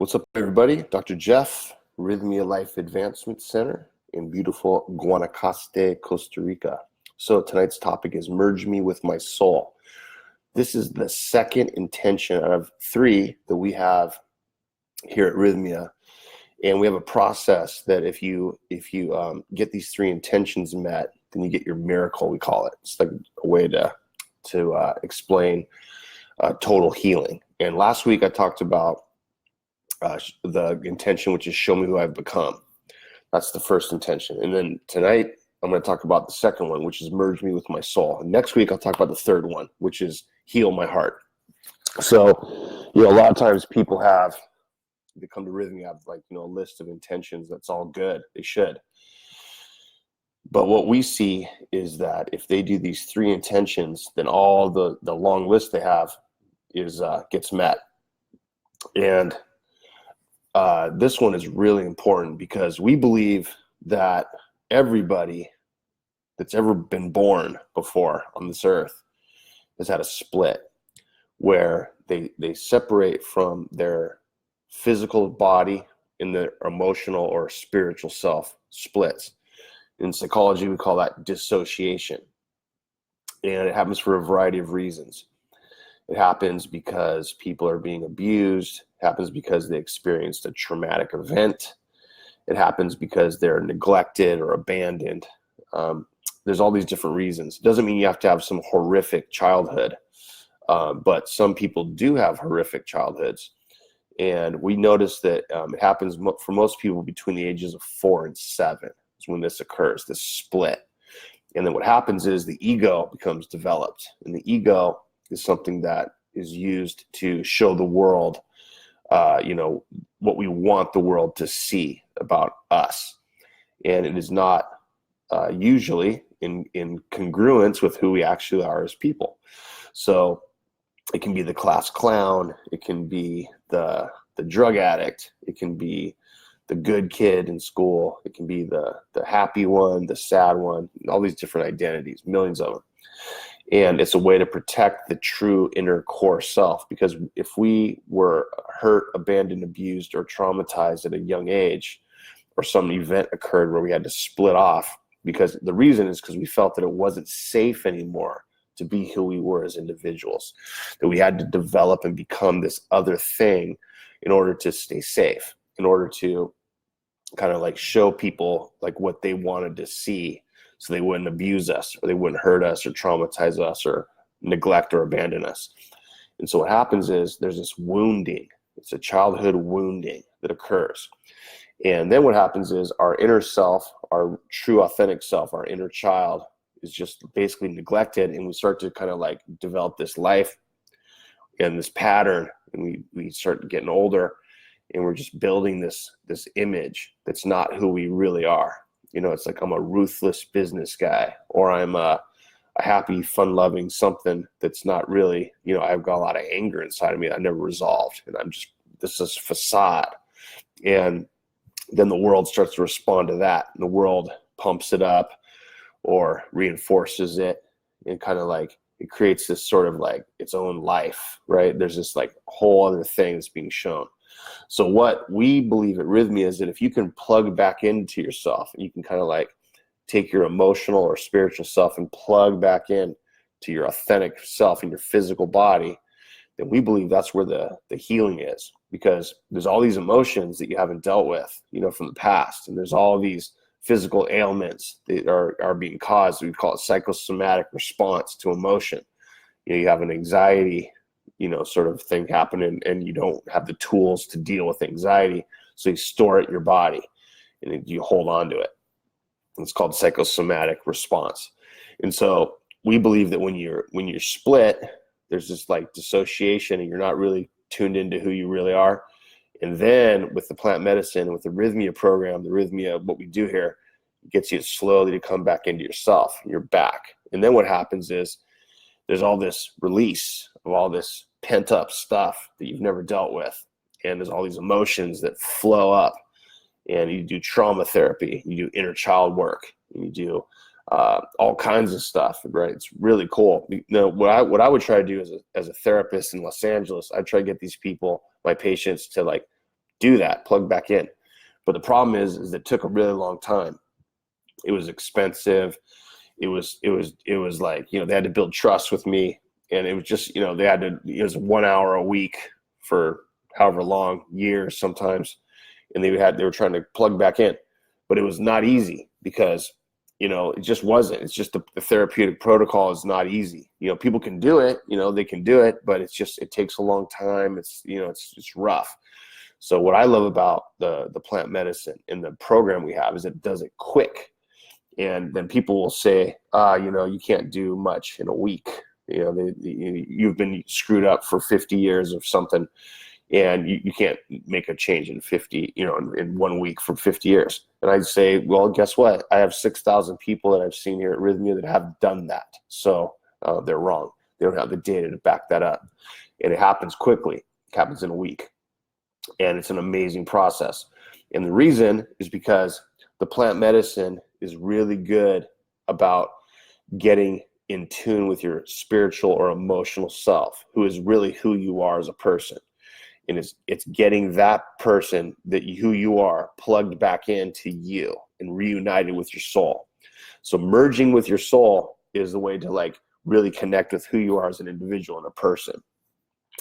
What's up, everybody? Dr. Jeff, Rythmia Life Advancement Center in beautiful Guanacaste, Costa Rica. So tonight's topic is Merge Me with My Soul. This is the second intention out of three that we have here at Rythmia. And we have a process that if you get these three intentions met, then you get your miracle, we call it. It's like a way to explain total healing. And last week I talked about the intention, which is show me who I've become. That's the first intention. And then tonight, I'm going to talk about the second one, which is merge me with my soul. And next week, I'll talk about the third one, which is heal my heart. So, a lot of times people they come to Rythmia, have a list of intentions. That's all good. They should. But what we see is that if they do these three intentions, then all the long list they have gets met. And this one is really important because we believe that everybody that's ever been born before on this earth has had a split where they separate from their physical body and their emotional or spiritual self splits. In psychology, we call that dissociation. And it happens for a variety of reasons. It happens because people are being abused. It happens because they experienced a traumatic event. It happens because they're neglected or abandoned. There's all these different reasons. It doesn't mean you have to have some horrific childhood, but some people do have horrific childhoods. And we notice that it happens for most people between the ages of 4 and 7 is when this occurs, this split. And then what happens is the ego becomes developed. And the ego is something that is used to show the world, what we want the world to see about us. And it is not usually in congruence with who we actually are as people. So it can be the class clown. It can be the drug addict. It can be the good kid in school. It can be the happy one, the sad one, all these different identities, millions of them. And it's a way to protect the true inner core self, because if we were hurt, abandoned, abused, or traumatized at a young age, or some event occurred where we had to split off, because the reason is because we felt that it wasn't safe anymore to be who we were as individuals, that we had to develop and become this other thing in order to stay safe, in order to kind of show people what they wanted to see, so they wouldn't abuse us, or they wouldn't hurt us, or traumatize us, or neglect or abandon us. And so what happens is there's this wounding. It's a childhood wounding that occurs. And then what happens is our inner self, our true authentic self, our inner child is just basically neglected, and we start to kind of develop this life and this pattern, and we start getting older, and we're just building this image that's not who we really are. It's like I'm a ruthless business guy, or I'm a happy, fun-loving something that's not really, I've got a lot of anger inside of me that I never resolved, and this is facade. And then the world starts to respond to that, and the world pumps it up or reinforces it, and kind of it creates this sort of its own life, right? There's this whole other thing that's being shown. So what we believe at Rythmia is that if you can plug back into yourself, and you can kind of take your emotional or spiritual self and plug back in to your authentic self in your physical body, then we believe that's where the healing is, because there's all these emotions that you haven't dealt with, from the past. And there's all these physical ailments that are being caused. We call it psychosomatic response to emotion. You have an anxiety sort of thing happening, and you don't have the tools to deal with anxiety. So you store it in your body and you hold on to it. It's called psychosomatic response. And so we believe that when you're split, there's this dissociation, and you're not really tuned into who you really are. And then with the plant medicine, with the Rythmia program, what we do here, it gets you slowly to come back into yourself, and you're back. And then what happens is there's all this release of all this pent up stuff that you've never dealt with. And there's all these emotions that flow up, and you do trauma therapy, you do inner child work, and you do all kinds of stuff, right? It's really cool. What I would try to do as a therapist in Los Angeles, I try to get these people, my patients, to do that, plug back in. But the problem is it took a really long time. It was expensive. It was like, they had to build trust with me. And it was just, it was 1 hour a week for however long, years sometimes. And they were trying to plug back in, but it was not easy because, it just wasn't. It's just the therapeutic protocol is not easy. People can do it, they can do it, but it takes a long time. It's rough. So what I love about the plant medicine and the program we have is it does it quick. And then people will say, you can't do much in a week. You've been screwed up for 50 years of something, and you can't make a change in 1 week for 50 years. And I'd say, well, guess what? I have 6,000 people that I've seen here at Rythmia that have done that. So they're wrong. They don't have the data to back that up. And it happens quickly. It happens in a week. And it's an amazing process. And the reason is because the plant medicine is really good about getting in tune with your spiritual or emotional self, who is really who you are as a person. And it's getting that person who you are plugged back into you and reunited with your soul. So merging with your soul is the way to really connect with who you are as an individual and a person.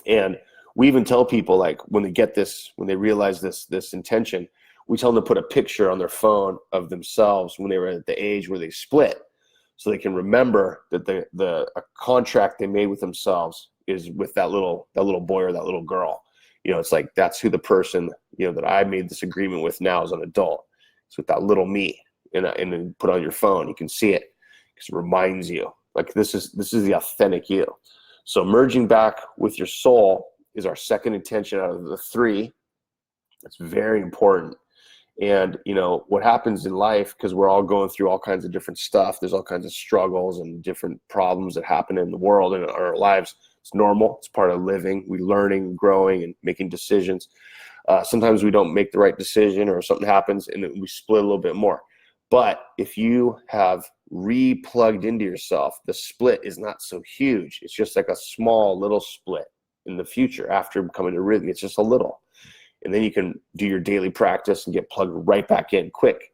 And we even tell people, when they realize this intention, we tell them to put a picture on their phone of themselves when they were at the age where they split, so they can remember that a contract they made with themselves is with that little boy or that little girl. It's like, that's who the person, that I made this agreement with now as an adult. It's with that little me, and then put on your phone. You can see it because it reminds you, this is the authentic you. So merging back with your soul is our second intention out of the three. It's very important. And, what happens in life, because we're all going through all kinds of different stuff. There's all kinds of struggles and different problems that happen in the world and in our lives. It's normal. It's part of living. We're learning, growing, and making decisions. Sometimes we don't make the right decision, or something happens and then we split a little bit more. But if you have re-plugged into yourself, the split is not so huge. It's just like a small little split in the future after coming to Rythmia. It's just a little. And then you can do your daily practice and get plugged right back in quick.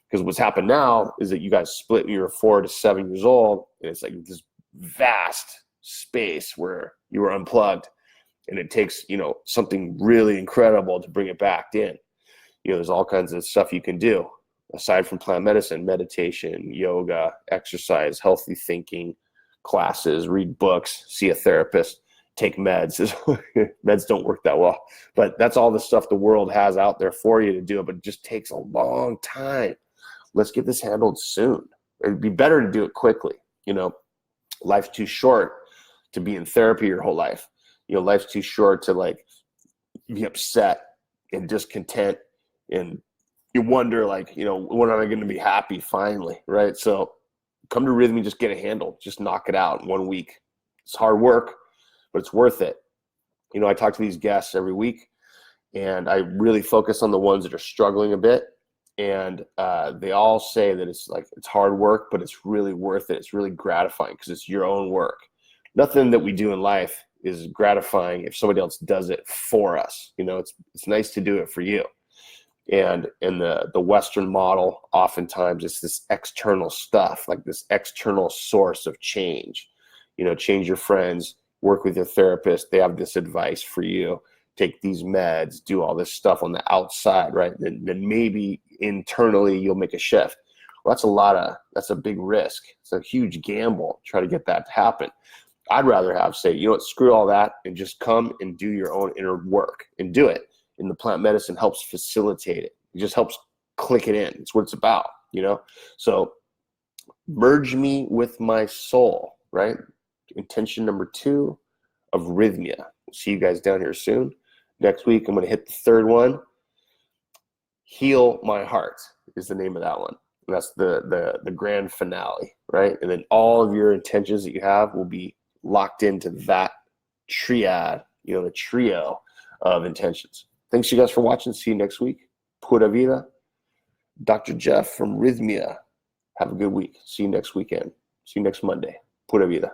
Because what's happened now is that you guys split when you were 4 to 7 years old, and it's like this vast space where you were unplugged, and it takes, something really incredible to bring it back in. There's all kinds of stuff you can do aside from plant medicine: meditation, yoga, exercise, healthy thinking, classes, read books, see a therapist, take meds. Meds don't work that well, but that's all the stuff the world has out there for you to do, but it just takes a long time. Let's get this handled soon. It'd be better to do it quickly. Life's too short to be in therapy your whole life. Life's too short to be upset and discontent, and you wonder when am I going to be happy finally, right? So come to Rythmia, just get it handled, just knock it out in 1 week. It's hard work, but it's worth it. I talk to these guests every week, and I really focus on the ones that are struggling a bit. And they all say that it's hard work, but it's really worth it. It's really gratifying because it's your own work. Nothing that we do in life is gratifying if somebody else does it for us. It's nice to do it for you. And in the Western model, oftentimes it's this external stuff, like this external source of change. Change your friends, work with your therapist. They have this advice for you. Take these meds, do all this stuff on the outside, right? Then maybe internally you'll make a shift. Well, that's a big risk. It's a huge gamble. Try to get that to happen. I'd rather say, screw all that and just come and do your own inner work and do it. And the plant medicine helps facilitate it. It just helps click it in. It's what it's about, So merge me with my soul, right? Intention number 2 of Rythmia. See you guys down here soon. Next week, I'm going to hit the third one. Heal My Heart is the name of that one. And that's the grand finale, right? And then all of your intentions that you have will be locked into that triad, the trio of intentions. Thanks you guys for watching. See you next week. Pura vida. Dr. Jeff from Rythmia. Have a good week. See you next weekend. See you next Monday. Pura vida.